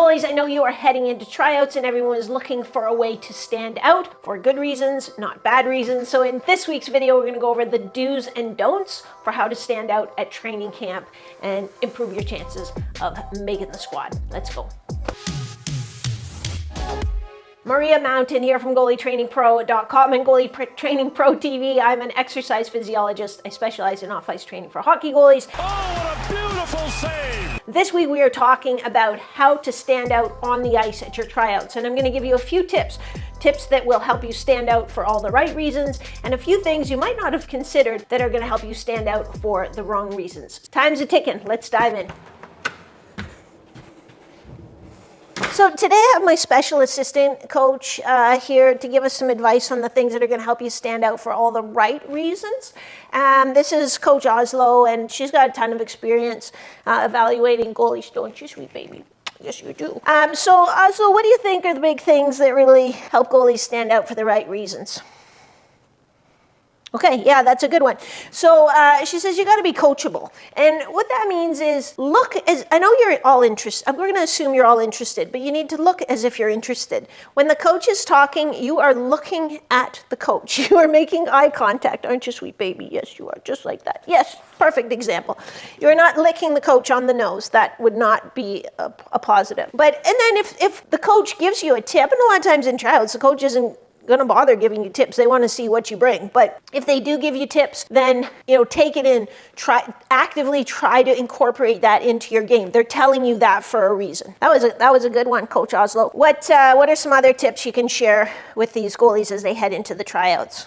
goalies, I know you are heading into tryouts and everyone is looking for a way to stand out for good reasons, not bad reasons. So in this week's video, we're going to go over the do's and don'ts for how to stand out at training camp and improve your chances of making the squad. Let's go. Maria Mountain here from GoalieTrainingPro.com and Goalie Training Pro TV. I'm an exercise physiologist. I specialize in off-ice training for hockey goalies. Oh, what a beautiful save! This week we are talking about how to stand out on the ice at your tryouts. And I'm going to give you a few tips that will help you stand out for all the right reasons, and a few things you might not have considered that are going to help you stand out for the wrong reasons. Time's a-ticking. Let's dive in. So today I have my special assistant coach here to give us some advice on the things that are going to help you stand out for all the right reasons. This is Coach Oslo, and she's got a ton of experience evaluating goalies, don't you, sweet baby? Yes, you do. So Oslo, what do you think are the big things that really help goalies stand out for the right reasons? Okay, yeah, that's a good one. So she says you got to be coachable. And what that means is I know you're all interested. We're going to assume you're all interested, but you need to look as if you're interested. When the coach is talking, you are looking at the coach. You are making eye contact. Aren't you, sweet baby? Yes, you are, just like that. Yes, perfect example. You're not licking the coach on the nose. That would not be a positive. And then if the coach gives you a tip, and a lot of times in tryouts, the coach isn't going to bother giving you tips. They want to see what you bring. But if they do give you tips, then take it in. Actively try to incorporate that into your game. They're telling you that for a reason. That was a good one, Coach Oslo. What are some other tips you can share with these goalies as they head into the tryouts?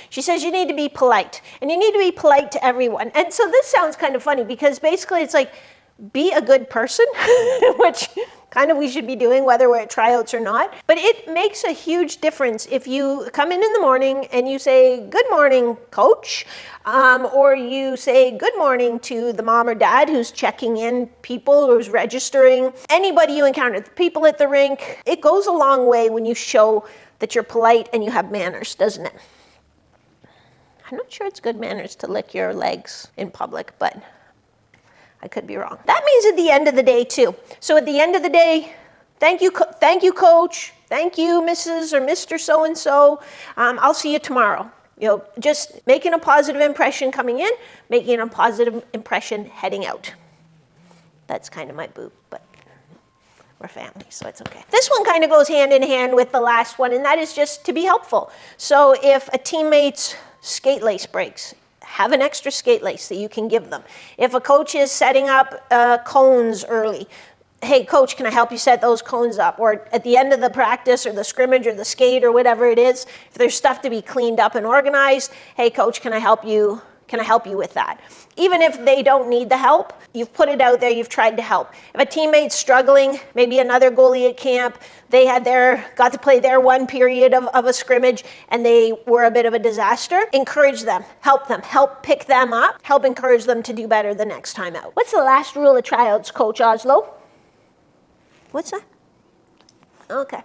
She says you need to be polite, and you need to be polite to everyone. And so this sounds kind of funny because basically it's like, be a good person, which kind of we should be doing whether we're at tryouts or not. But it makes a huge difference if you come in the morning and you say, good morning, coach, or you say good morning to the mom or dad who's checking in, people who's registering, anybody you encounter, the people at the rink. It goes a long way when you show that you're polite and you have manners, doesn't it? I'm not sure it's good manners to lick your legs in public, but I could be wrong. That means at the end of the day too. So at the end of the day, thank you, coach. Thank you, Mrs. or Mr. So-and-so. I'll see you tomorrow. Just making a positive impression coming in, making a positive impression heading out. That's kind of my boo, but we're family, so it's okay. This one kind of goes hand in hand with the last one, and that is just to be helpful. So if a teammate's skate lace breaks, have an extra skate lace that you can give them. If a coach is setting up cones early, hey, coach, can I help you set those cones up? Or at the end of the practice or the scrimmage or the skate or whatever it is, if there's stuff to be cleaned up and organized, hey, coach, can I help you? Can I help you with that? Even if they don't need the help, you've put it out there, you've tried to help. If a teammate's struggling, maybe another goalie at camp, they got to play their one period of a scrimmage and they were a bit of a disaster, encourage them, help pick them up, help encourage them to do better the next time out. What's the last rule of tryouts, Coach Oslo? What's that? Okay.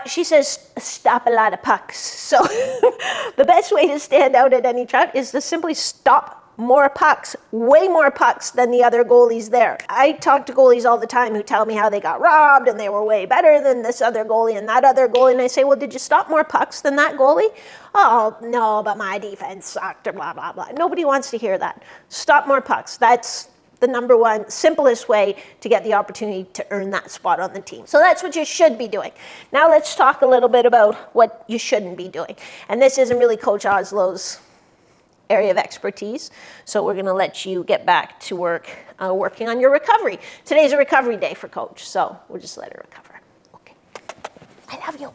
She says, stop a lot of pucks. So the best way to stand out at any tryout is to simply stop more pucks, way more pucks than the other goalies there. I talk to goalies all the time who tell me how they got robbed and they were way better than this other goalie and that other goalie. And I say, well, did you stop more pucks than that goalie? Oh, no, but my defense sucked or blah, blah, blah. Nobody wants to hear that. Stop more pucks. That's the number one simplest way to get the opportunity to earn that spot on the team. So that's what you should be doing. Now let's talk a little bit about what you shouldn't be doing. And this isn't really Coach Oslo's area of expertise. So we're going to let you get back to work working on your recovery. Today's a recovery day for Coach, so we'll just let her recover. Okay. I love you.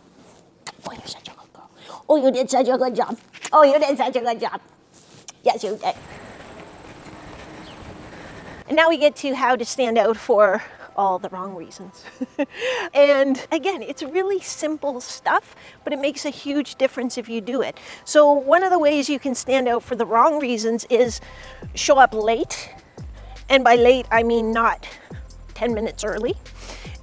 Oh, you're such a good girl. Oh, you did such a good job. Oh, you did such a good job. Yes, you did. And now we get to how to stand out for all the wrong reasons. And again, it's really simple stuff, but it makes a huge difference if you do it. So one of the ways you can stand out for the wrong reasons is show up late. And by late, I mean not 10 minutes early.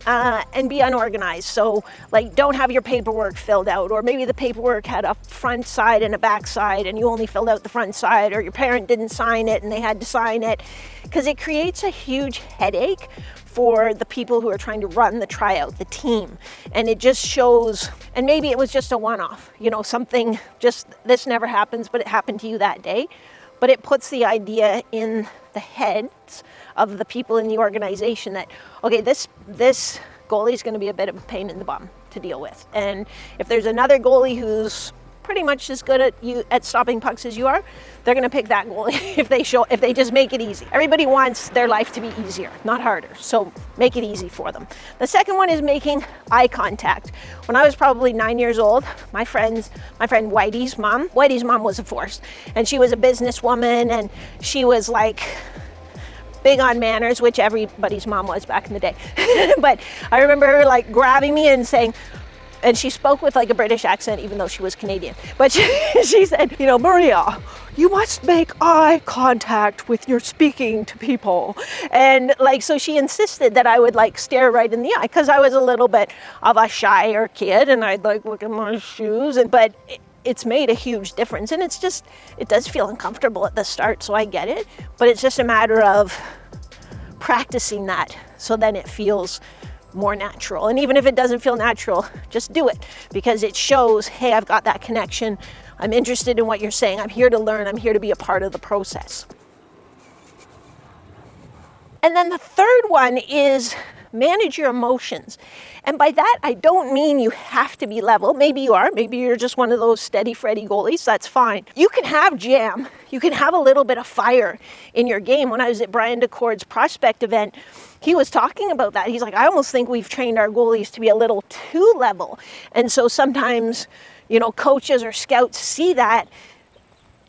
and be unorganized. So like don't have your paperwork filled out, or maybe the paperwork had a front side and a back side and you only filled out the front side, or your parent didn't sign it and they had to sign it, because it creates a huge headache for the people who are trying to run the tryout, the team. And it just shows, and maybe it was just a one-off, you know, something just, this never happens, but it happened to you that day. But it puts the idea in the heads of the people in the organization that, okay, this goalie is going to be a bit of a pain in the bum to deal with. And if there's another goalie who's pretty much as good at stopping pucks as you are, they're going to pick that goalie if they just make it easy. Everybody wants their life to be easier, not harder. So make it easy for them. The second one is making eye contact. When I was probably 9 years old, my friend Whitey's mom was a force, and she was a businesswoman, and she was like big on manners, which everybody's mom was back in the day. But I remember her like grabbing me and saying, and she spoke with like a British accent, even though she was Canadian. But she said, you know, Maria, you must make eye contact with your speaking to people. And like, so she insisted that I would like stare right in the eye, because I was a little bit of a shyer kid and I'd like look at my shoes. But it's made a huge difference. And it's just, it does feel uncomfortable at the start, so I get it. But it's just a matter of practicing that, so then it feels more natural. And even if it doesn't feel natural, just do it, because it shows, hey, I've got that connection. I'm interested in what you're saying. I'm here to learn. I'm here to be a part of the process. And then the third one is manage your emotions. And by that, I don't mean you have to be level. Maybe you are. Maybe you're just one of those steady Freddy goalies. That's fine. You can have jam. You can have a little bit of fire in your game. When I was at Brian DeCord's prospect event, he was talking about that. He's like, I almost think we've trained our goalies to be a little too level. And so sometimes, you know, coaches or scouts see that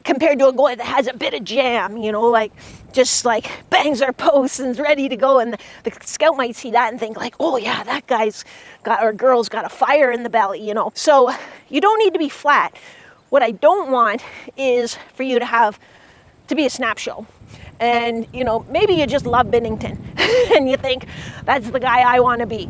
compared to a goalie that has a bit of jam, you know, like just like bangs our posts and is ready to go. And the scout might see that and think like, oh yeah, that guy's got, or girl's got a fire in the belly, you know. So you don't need to be flat. What I don't want is for you to be a snap show. And, you know, maybe you just love Binnington and you think that's the guy I want to be.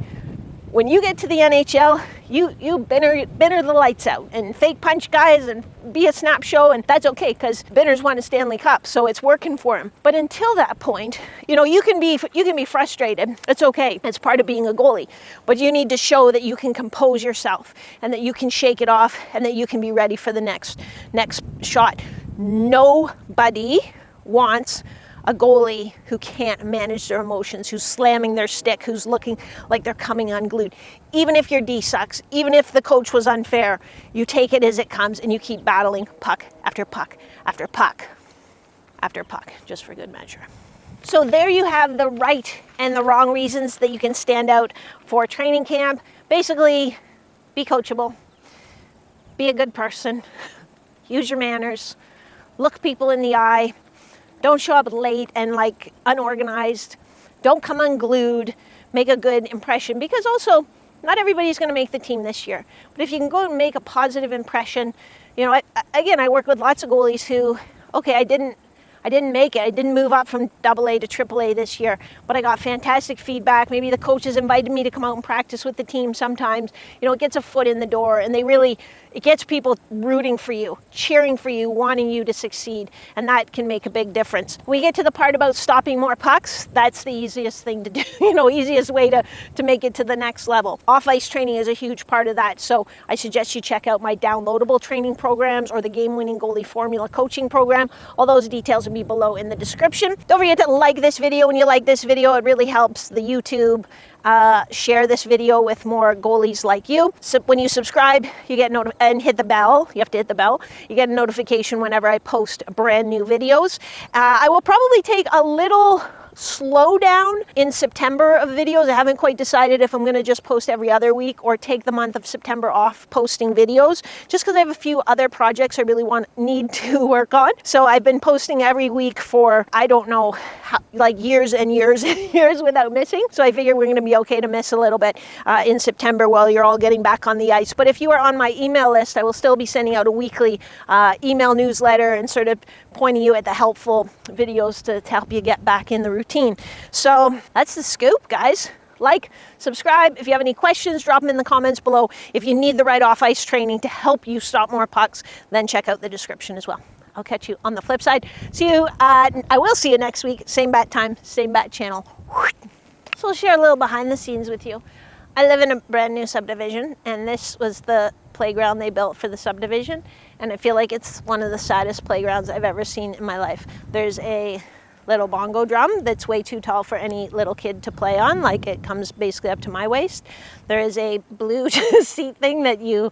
When you get to the NHL, you binner the lights out and fake punch guys and be a snap show, and that's okay, because Binner's won a Stanley Cup, so it's working for him. But until that point, you know, you can be frustrated. It's okay. It's part of being a goalie. But you need to show that you can compose yourself and that you can shake it off and that you can be ready for the next shot. Nobody wants a goalie who can't manage their emotions, who's slamming their stick, who's looking like they're coming unglued. Even if your D sucks, even if the coach was unfair, you take it as it comes and you keep battling puck after puck after puck after puck, just for good measure. So there you have the right and the wrong reasons that you can stand out for training camp. Basically, be coachable, be a good person, use your manners, look people in the eye, don't show up late and like unorganized. Don't come unglued. Make a good impression, because also not everybody's going to make the team this year. But if you can go and make a positive impression, you know, I work with lots of goalies who, okay, I didn't make it. I didn't move up from AA to AAA this year, but I got fantastic feedback. Maybe the coaches invited me to come out and practice with the team sometimes. You know, it gets a foot in the door, and it gets people rooting for you, cheering for you, wanting you to succeed, and that can make a big difference. When we get to the part about stopping more pucks, that's the easiest thing to do, you know, easiest way to make it to the next level. Off-ice training is a huge part of that, so I suggest you check out my downloadable training programs or the Game-Winning Goalie Formula coaching program. All those details will be below in the description. Don't forget to like this video. When you like this video, it really helps the YouTube share this video with more goalies like you. So when you subscribe, you get and hit the bell. You have to hit the bell. You get a notification whenever I post brand new videos. I will probably take a little slow down in September of videos. I haven't quite decided if I'm going to just post every other week or take the month of September off posting videos, just because I have a few other projects I really need to work on. So I've been posting every week for, I don't know, like years and years and years without missing. So I figure we're going to be okay to miss a little bit in September while you're all getting back on the ice. But if you are on my email list, I will still be sending out a weekly email newsletter and sort of pointing you at the helpful videos to help you get back in the routine. So that's the scoop, guys. like, subscribe. If you have any questions, drop them in the comments below. If you need the right off-ice training to help you stop more pucks, then check out the description as well. I'll catch you on the flip side. I will see you next week. Same bat time, same bat channel. So I'll share a little behind the scenes with you. I live in a brand new subdivision, and this was the playground they built for the subdivision. And I feel like it's one of the saddest playgrounds I've ever seen in my life. There's a little bongo drum that's way too tall for any little kid to play on. Like, it comes basically up to my waist. There is a blue seat thing that you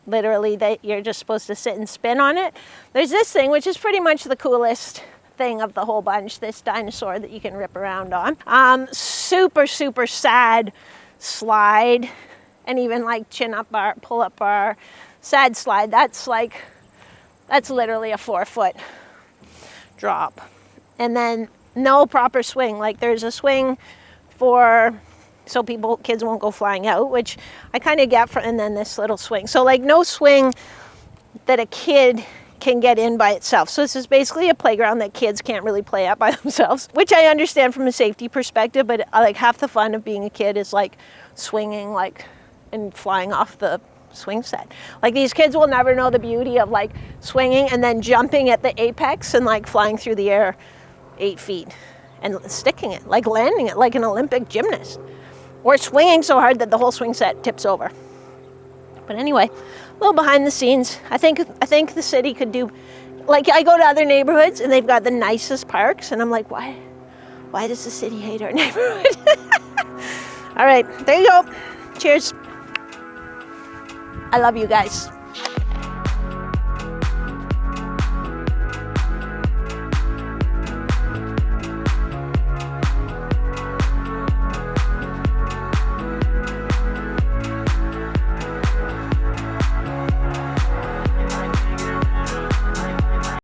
literally that you're just supposed to sit and spin on it. There's this thing, which is pretty much the coolest thing of the whole bunch, this dinosaur that you can rip around on. Super sad slide, and even like chin up bar, pull up bar, sad slide. That's literally a 4-foot drop. And then no proper swing. Like, there's a swing so kids won't go flying out, which I kind of get and then this little swing. So like, no swing that a kid can get in by itself. So this is basically a playground that kids can't really play at by themselves, which I understand from a safety perspective, but like, half the fun of being a kid is like swinging like and flying off the swing set. Like, these kids will never know the beauty of like swinging and then jumping at the apex and like flying through the air 8 feet and sticking it, like landing it like an Olympic gymnast, or swinging so hard that the whole swing set tips over. But anyway, a little behind the scenes. I think the city could do, like, I go to other neighborhoods and they've got the nicest parks, and I'm like, why does the city hate our neighborhood? All right, there you go. Cheers. I love you guys.